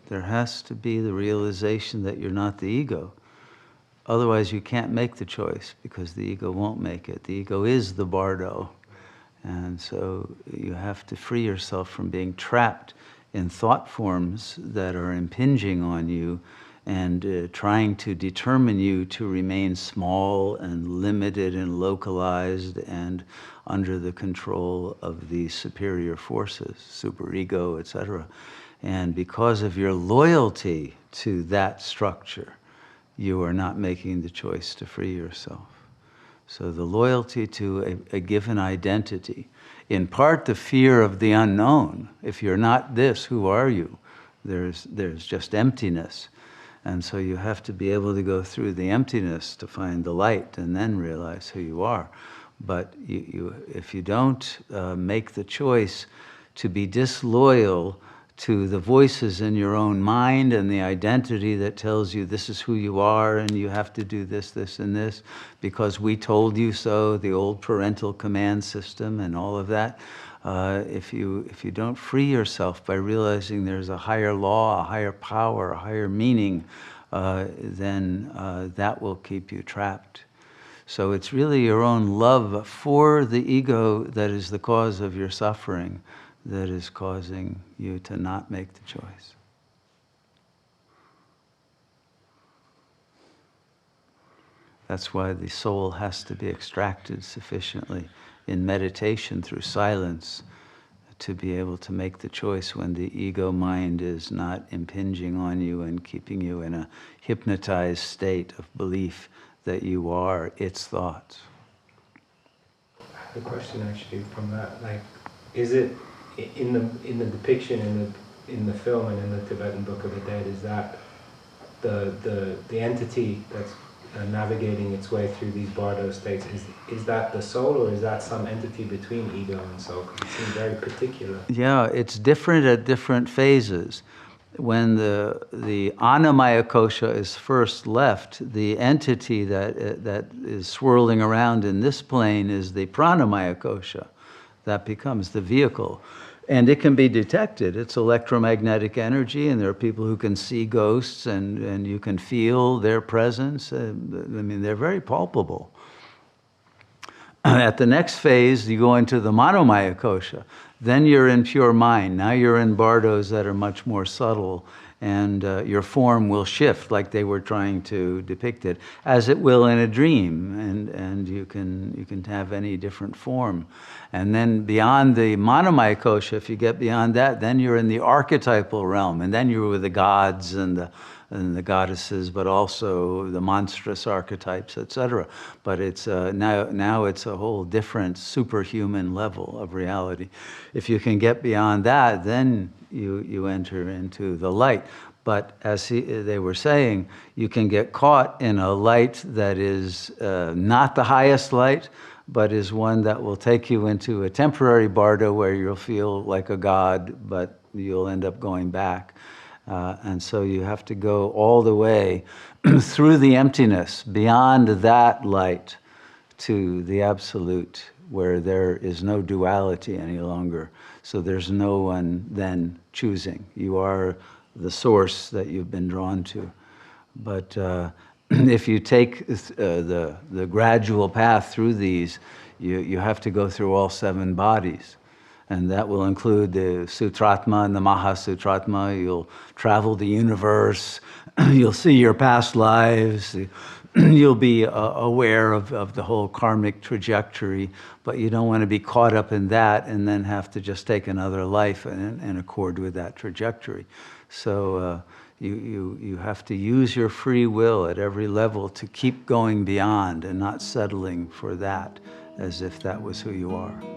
There has to be the realization that you're not the ego. Otherwise, you can't make the choice because the ego won't make it. The ego is the bardo. And so you have to free yourself from being trapped in thought forms that are impinging on you and trying to determine you to remain small and limited and localized and under the control of the superior forces, superego, etc. And because of your loyalty to that structure, you are not making the choice to free yourself. So the loyalty to a given identity, in part the fear of the unknown. If you're not this, who are you? There's just emptiness. And so you have to be able to go through the emptiness to find the light and then realize who you are. But if you don't make the choice to be disloyal to the voices in your own mind and the identity that tells you this is who you are and you have to do this, this, and this because we told you so, the old parental command system and all of that, if you don't free yourself by realizing there's a higher law, a higher power, a higher meaning, then that will keep you trapped. So it's really your own love for the ego that is the cause of your suffering, that is causing you to not make the choice. That's why the soul has to be extracted sufficiently in meditation through silence to be able to make the choice when the ego mind is not impinging on you and keeping you in a hypnotized state of belief that you are its thoughts. I have a question actually from that. Like, is it in the depiction in the film and in the Tibetan Book of the Dead, is that the entity that's navigating its way through these bardo states, is that the soul, or is that some entity between ego and soul? Because it seems very particular. Yeah, it's different at different phases. When the Annamaya kosha is first left, the entity that is swirling around in this plane is the pranamaya kosha. That becomes the vehicle. And it can be detected. It's electromagnetic energy, and there are people who can see ghosts, and you can feel their presence. I mean, they're very palpable. At the next phase, you go into the manomaya kosha. Then you're in pure mind. Now you're in bardos that are much more subtle, and your form will shift like they were trying to depict it, as it will in a dream, and you can have any different form. And then beyond the manomaya kosha, if you get beyond that, then you're in the archetypal realm, and then you're with the gods and the goddesses, but also the monstrous archetypes, etc. But it's now it's a whole different superhuman level of reality. If you can get beyond that, then you enter into the light. But as they were saying, you can get caught in a light that is not the highest light, but is one that will take you into a temporary bardo where you'll feel like a god, but you'll end up going back. And so you have to go all the way through the emptiness, beyond that light, to the absolute, where there is no duality any longer. So there's no one then choosing. You are the source that you've been drawn to. But if you take the gradual path through these, you have to go through all 7 bodies. And that will include the Sutratma and the Mahasutratma. You'll travel the universe. You'll see your past lives. You'll be aware of the whole karmic trajectory. But you don't want to be caught up in that and then have to just take another life in accord with that trajectory. So you have to use your free will at every level to keep going beyond and not settling for that as if that was who you are.